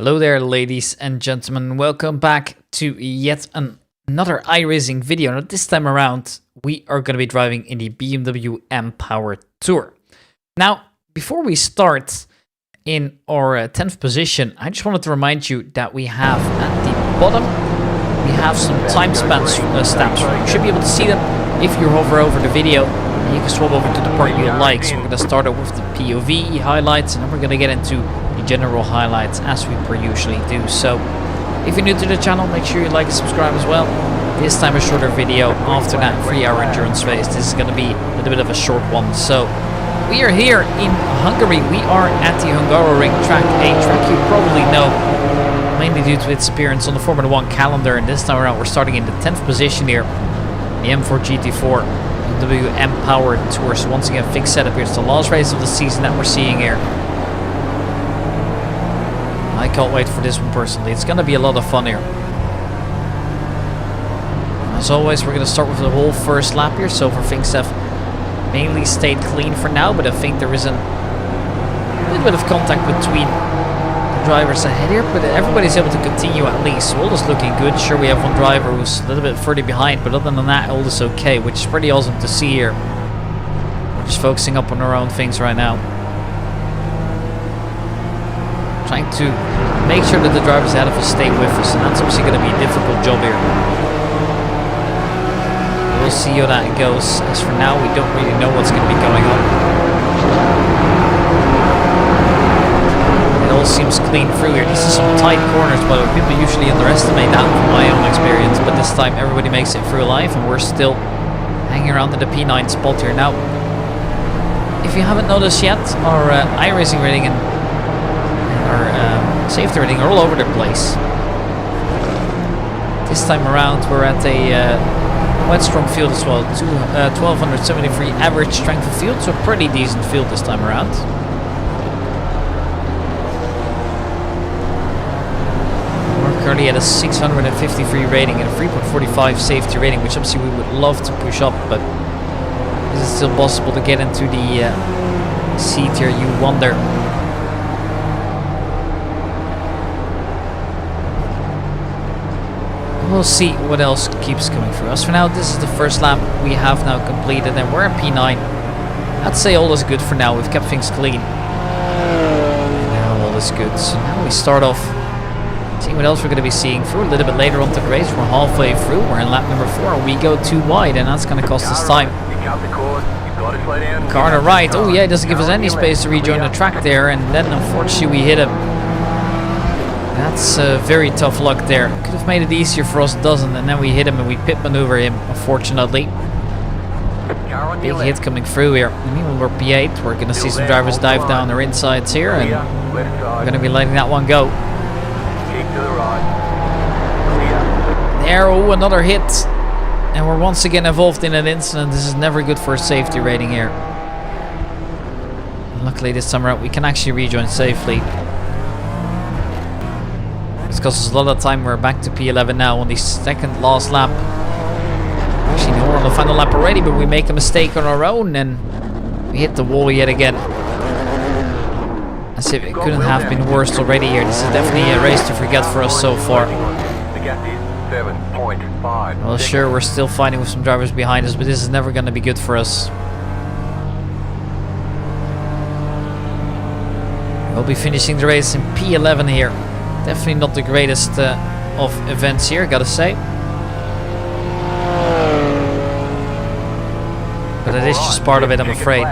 Hello there, ladies and gentlemen. Welcome back to yet another iRacing video. Now, this time around, we are going to be driving in the BMW M Power Tour. Now, before we start in our 10th position, I just wanted to remind you that we have at the bottom, we have some time stamps. You should be able to see them if you hover over the video. You can swap over to the part you like. So we're going to start out with the POV highlights, and then we're going to get into the general highlights as we per usually do. So if you're new to the channel, make sure you like and subscribe as well. This time a shorter video after that 3-hour endurance race. This is going to be a little bit of a short one. So we are here in Hungary. We are at the Hungaroring track, a track you probably know, mainly due to its appearance on the Formula 1 calendar. And this time around we're starting in the 10th position here, the M4 GT4. BMW M Power Tour. So once again, fixed setup here. It's the last race of the season that we're seeing here. I can't wait for this one personally. It's going to be a lot of fun here. As always, we're going to start with the whole first lap here. So far things have mainly stayed clean for now, but I think there is a little bit of contact between the drivers ahead here, but everybody's able to continue at least. So all is looking good. Sure, we have one driver who's a little bit further behind, but other than that, all is okay, which is pretty awesome to see here. We're just focusing up on our own things right now. Trying to make sure that the drivers ahead of us stay with us, and that's obviously going to be a difficult job here. We'll see how that goes. As for now, we don't really know what's going to be going on. It all seems clean through here. These are some tight corners, but people usually underestimate that from my own experience, but this time everybody makes it through alive, and we're still hanging around in the P9 spot here. Now, if you haven't noticed yet, our iRacing rating and our safety rating are all over the place. This time around we're at a quite strong field as well, 1273 average strength of field, so a pretty decent field this time around. We're currently at a 653 rating and a 3.45 safety rating, which obviously we would love to push up, but is it still possible to get into the C tier, you wonder. We'll see what else keeps coming through us. For now, this is the first lap we have now completed, and we're in P9. I'd say all is good for now. We've kept things clean. And now all is good. So now we start off seeing what else we're going to be seeing through a little bit later on to the race. We're halfway through. We're in lap number 4, and we go too wide, and that's going to cost us time. Car to right. Oh yeah, it doesn't give us any space to rejoin the track there, and then unfortunately we hit him. That's very tough luck there. Could have made it easier for us, doesn't, and then we hit him and we pit maneuver him, unfortunately. Big hit coming through here. I mean, we're P8. We're going to see some drivers dive down their insides here, and we're going to be letting that one go. There, oh, another hit. And we're once again involved in an incident. This is never good for a safety rating here. And luckily this time around we can actually rejoin safely. It's cost us a lot of time. We're back to P11 now on the second last lap. Actually, no, we're on the final lap already, but we make a mistake on our own and we hit the wall yet again. As if it couldn't have been worse already here. This is definitely a race to forget for us so far. Well, sure, we're still fighting with some drivers behind us, but this is never going to be good for us. We'll be finishing the race in P11 here. Definitely not the greatest of events here, gotta say. But it is just part of it, I'm afraid.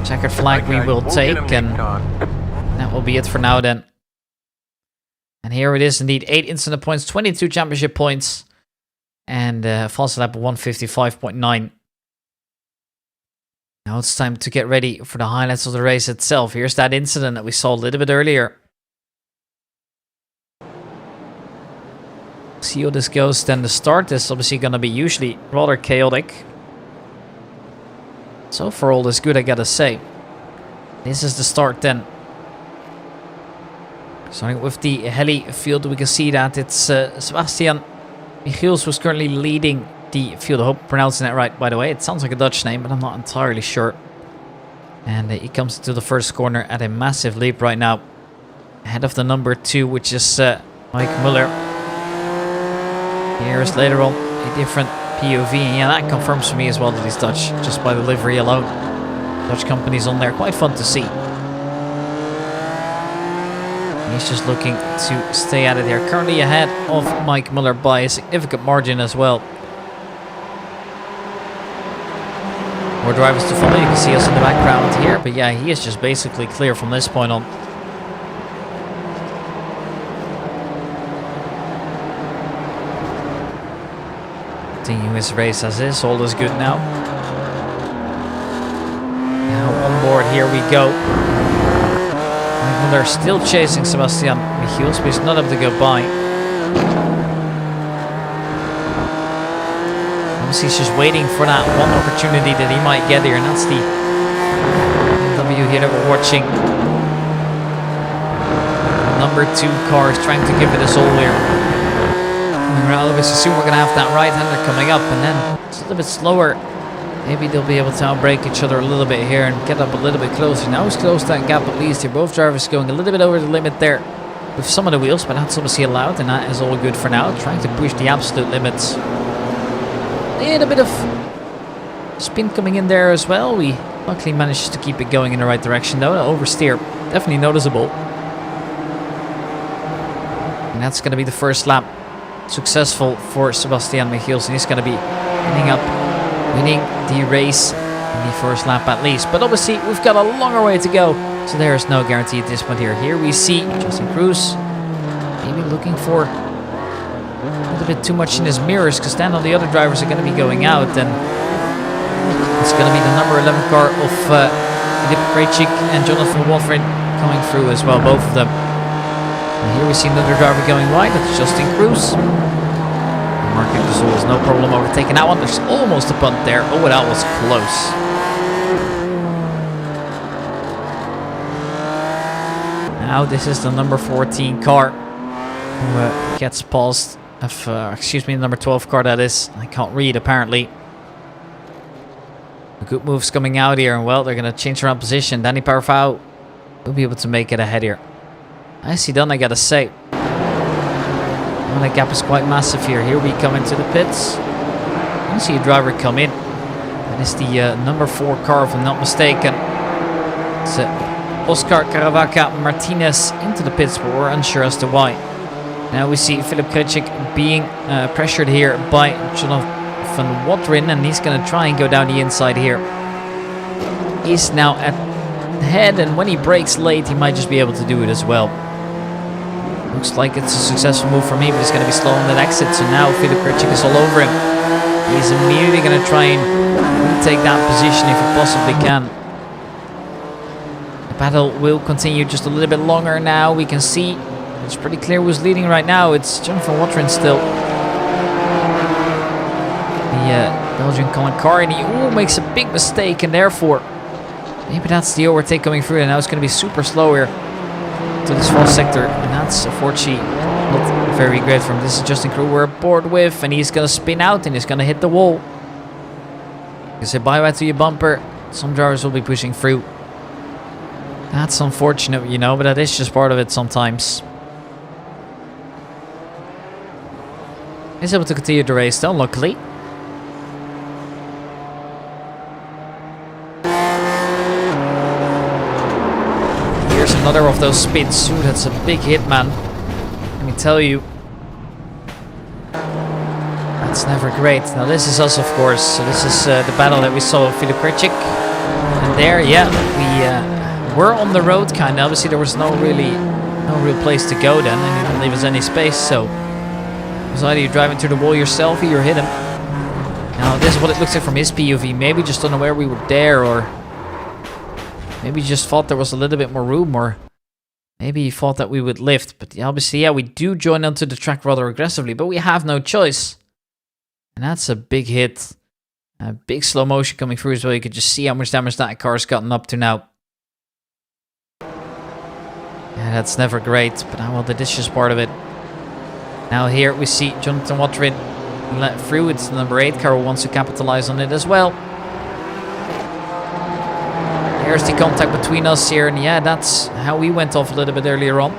Checkered flag we will take, and that will be it for now then. And here it is indeed, 8 incident points, 22 championship points, and fast lap of 155.9. Now it's time to get ready for the highlights of the race itself. Here's that incident that we saw a little bit earlier. See how this goes. Then the start is obviously going to be usually rather chaotic. So far all is good, I gotta say. This is the start then. Starting with the heli field, we can see that it's Sebastian Michiels who's currently leading the field. I hope I'm pronouncing that right, by the way. It sounds like a Dutch name, but I'm not entirely sure. And he comes to the first corner at a massive leap right now. ahead of the number 2, which is Mike Muller. Here's later on a different POV, and yeah, that confirms for me as well that he's Dutch, just by the livery alone. Dutch companies on there, quite fun to see. He's just looking to stay at it here. Currently ahead of Mike Muller by a significant margin as well. More drivers to follow. You can see us in the background here. But yeah, he is just basically clear from this point on. Continuing his race as is. All is good now. Now on board. Here we go. They're still chasing Sebastian Michiels, but he's not able to go by. Obviously, he's just waiting for that one opportunity that he might get here, and that's the BMW here that we're watching. Number 2 car is trying to give it his all here. And obviously, soon we're going to have that right-hander coming up, and then it's a little bit slower. Maybe they'll be able to outbrake each other a little bit here and get up a little bit closer. Now he's closed that gap at least here. Both drivers going a little bit over the limit there with some of the wheels, but that's obviously allowed, and that is all good for now. Trying to push the absolute limits. And a bit of spin coming in there as well. We luckily managed to keep it going in the right direction though. The oversteer, definitely noticeable. And that's going to be the first lap successful for Sebastian Michiels, and he's going to be ending up winning the race in the first lap at least. But obviously we've got a longer way to go, so there is no guarantee at this point here. Here we see Justin Cruz maybe looking for a little bit too much in his mirrors, because then all the other drivers are going to be going out, and it's going to be the number 11 car of Filip Krejcik and Jonathan Watrin coming through as well, both of them. And here we see another driver going wide. That's Justin Cruz. Marco Gasol is no problem overtaking that one. There's almost a punt there. Oh, that was close. Now this is the number 14 car who gets past, excuse me, the number 12 car that is. I can't read apparently. Good moves coming out here, and well, they're going to change around position. Danny Parfao will be able to make it ahead here. Nicely done, I gotta say. Well, that gap is quite massive here. Here we come into the pits. I see a driver come in. That is the number 4 car, if I'm not mistaken. It's Oscar Caravaca Martinez into the pits, but we're unsure as to why. Now we see Filip Krejcik being pressured here by Jonathan Watrin, and he's going to try and go down the inside here. He's now at the head, and when he brakes late, he might just be able to do it as well. Looks like it's a successful move for me, but he's going to be slow on that exit. So now Filip Krejcik is all over him. He's immediately going to try and retake that position if he possibly can. The battle will continue just a little bit longer now. We can see it's pretty clear who's leading right now. It's Jonathan Watrin still. The Belgian Colin Carr, and he makes a big mistake, and therefore maybe that's the overtake coming through, and now it's going to be super slow here to this false sector, and that's unfortunately not very great for him. This is Justin Crew we're aboard with, and he's going to spin out and he's going to hit the wall. You say bye-bye to your bumper. Some drivers will be pushing through. That's unfortunate, you know, but that is just part of it sometimes. He's able to continue the race though, luckily. Here's another of those spins. Ooh, that's a big hit, man. Let me tell you. That's never great. Now this is us, of course. So this is the battle that we saw with Filip Krejcik. And there, yeah, we were on the road, kind of. Obviously, there was no real place to go then, and he didn't leave us any space. So it was either you drive into the wall yourself or you hit him. Now this is what it looks like from his POV. Maybe just unaware we were there, or maybe he just thought there was a little bit more room, or maybe he thought that we would lift. But obviously, yeah, we do join onto the track rather aggressively, but we have no choice. And that's a big hit. A big slow motion coming through as well. You could just see how much damage that car's gotten up to now. Yeah, that's never great, but well, that is just part of it. Now here we see Jonathan Watrin let through. It's the number 8 car who wants to capitalize on it as well. Here's the contact between us here, and yeah, that's how we went off a little bit earlier on.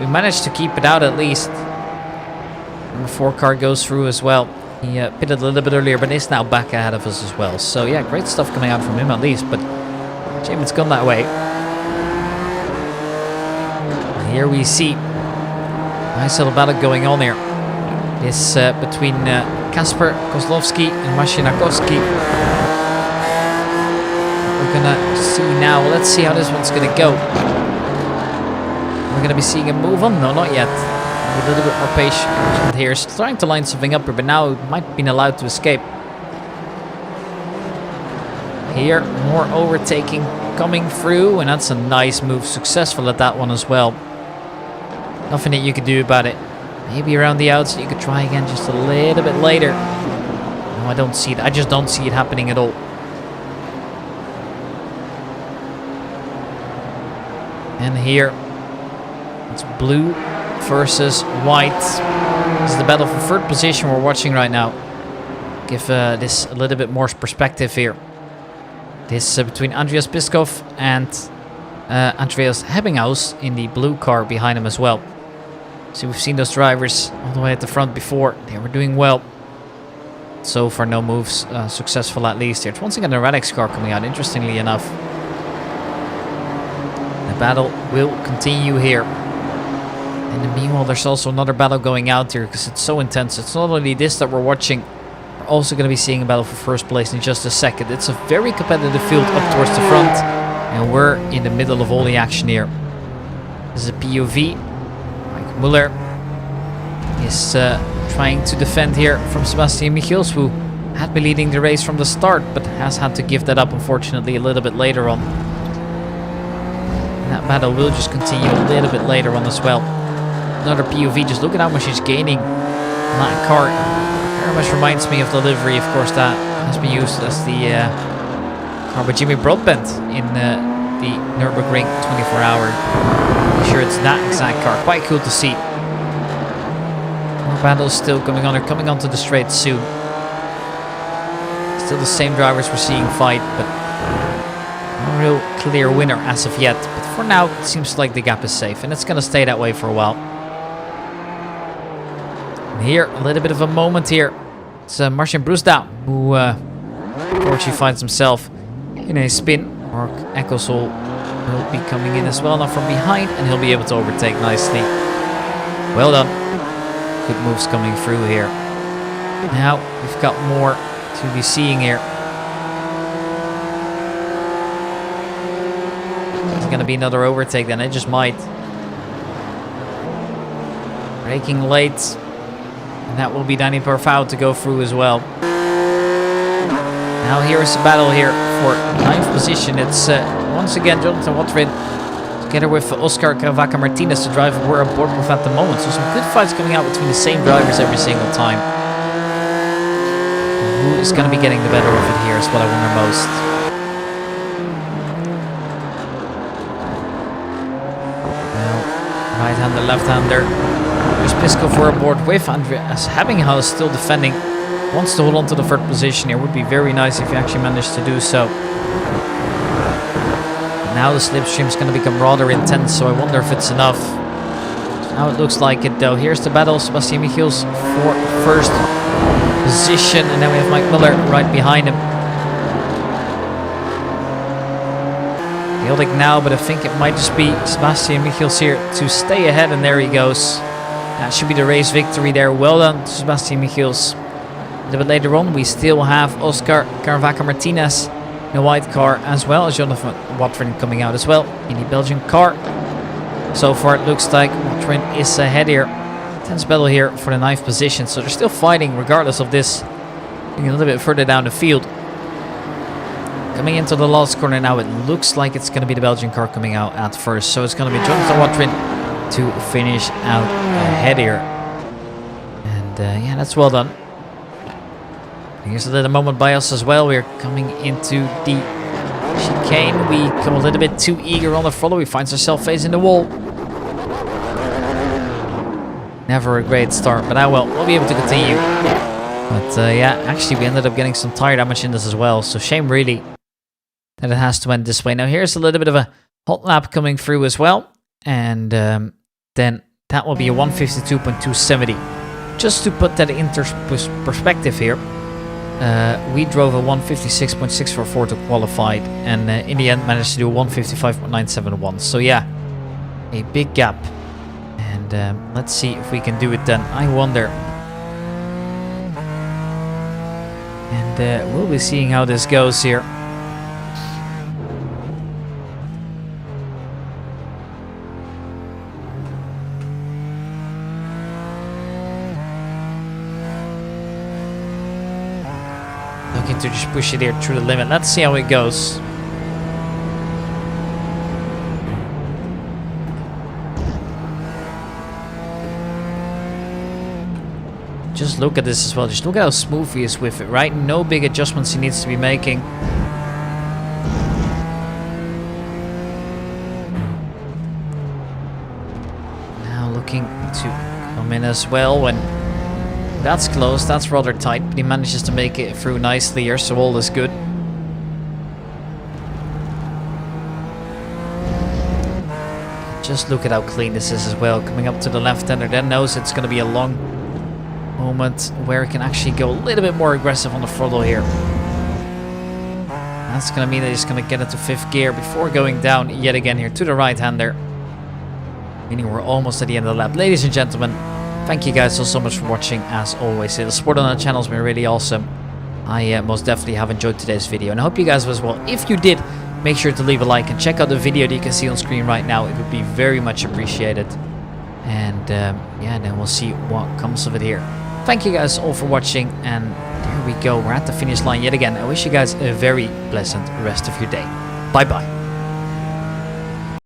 we managed to keep it out at least. Number 4 car goes through as well. He pitted a little bit earlier, but is now back ahead of us as well. So yeah, great stuff coming out from him at least, but shame it's gone that way. And here we see nice little battle going on here. This between Kasper Kozlowski and Maciej Nakowski. We're gonna see now. Let's see how this one's gonna go. We're gonna be seeing him move on. No, not yet. A little bit more patient here. He's trying to line something up here, but now it might have been allowed to escape. Here, more overtaking coming through, and that's a nice move. Successful at that one as well. Nothing that you could do about it. Maybe around the outside you could try again just a little bit later. No, I don't see it. I just don't see it happening at all. And here, it's blue versus white. This is the battle for third position we're watching right now. Give this a little bit more perspective here. This between Andreas Piskov and Andreas Hebbinghaus in the blue car behind him as well. So we've seen those drivers all the way at the front before. They were doing well. So far no moves successful at least here. It's once again the Radix car coming out, interestingly enough. The battle will continue here. And in the meanwhile, there's also another battle going out here because it's so intense. It's not only this that we're watching. We're also going to be seeing a battle for first place in just a second. It's a very competitive field up towards the front. And we're in the middle of all the action here. This is a POV. Mike Muller is trying to defend here from Sebastian Michiels, who had been leading the race from the start, but has had to give that up, unfortunately, a little bit later on. And that battle will just continue a little bit later on as well. Another POV, just look at how much he's gaining on that car. Very much reminds me of the livery, of course, that has been used as the car by Jimmy Broadbent in the Nürburgring 24 Hour. I'm sure it's that exact car. Quite cool to see. More battles still going on. They're coming onto the straight soon. Still the same drivers we're seeing fight, but no real clear winner as of yet. But for now, it seems like the gap is safe, and it's going to stay that way for a while. And here, a little bit of a moment here. It's Marcin Brusda, who unfortunately finds himself in a spin. Mark Ecclesall will be coming in as well, now from behind, and he'll be able to overtake nicely. Well done. Good moves coming through here. Now, we've got more to be seeing here. It's going to be another overtake then, it just might. Braking late. And that will be Danny Parfau to go through as well. Now here is a battle here for 9th position. It's once again Jonathan Watrin together with Oscar Caravaca Martinez, the driver we're aboard with at the moment. So some good fights coming out between the same drivers every single time. Who is going to be getting the better of it here is what I wonder most. Now, right-hander, left-hander. There's Piskov for aboard with Andreas Hebbinghaus still defending. Wants to hold on to the third position here. Would be very nice if he actually managed to do so. But now the slipstream is going to become rather intense, so I wonder if it's enough. So now it looks like it though. Here's the battle. Sebastian Michiels for first position, and then we have Mike Miller right behind him. Chaotic now, but I think it might just be Sebastian Michiels here to stay ahead, and there he goes. That should be the race victory there. Well done to Sebastian Michiels. A little bit later on, we still have Oscar Caravaca Martinez in a white car, as well as Jonathan Watrin coming out as well in the Belgian car. So far, it looks like Watrin is ahead here. Tense battle here for the 9th position. So they're still fighting regardless of this being a little bit further down the field. Coming into the last corner now, it looks like it's going to be the Belgian car coming out at first. So it's going to be Jonathan Watrin to finish out ahead here. And yeah, that's well done. Here's a little moment by us as well. We're coming into the chicane. We come a little bit too eager on the follow. We find ourselves facing the wall. Never a great start, but well, we'll be able to continue. But yeah, actually we ended up getting some tire damage in this as well. So shame really that it has to end this way. Now here's a little bit of a hot lap coming through as well. And then That will be a 152.270. Just to put that into perspective here, we drove a 156.644 to qualified, and in the end managed to do a 155.971. So yeah, a big gap. And let's see if we can do it then. I wonder. And we'll be seeing how this goes here. Looking to just push it here through the limit. Let's see how it goes. Just look at this as well. Just look at how smooth he is with it, right? No big adjustments he needs to be making. Now looking to come in as well when that's close. That's rather tight, but he manages to make it through nicely here, so all is good. Just look at how clean this is as well. Coming up to the left-hander, then knows it's going to be a long moment where it can actually go a little bit more aggressive on the throttle here. That's going to mean that he's going to get into 5th gear before going down yet again here to the right-hander. Meaning we're almost at the end of the lap. Ladies and gentlemen, thank you guys so much for watching. As always, the support on the channel has been really awesome. I most definitely have enjoyed today's video, and I hope you guys as well. If you did, make sure to leave a like and check out the video that you can see on screen right now. It would be very much appreciated. And yeah, then we'll see what comes of it here. Thank you guys all for watching, and there we go. We're at the finish line yet again. I wish you guys a very pleasant rest of your day. Bye bye.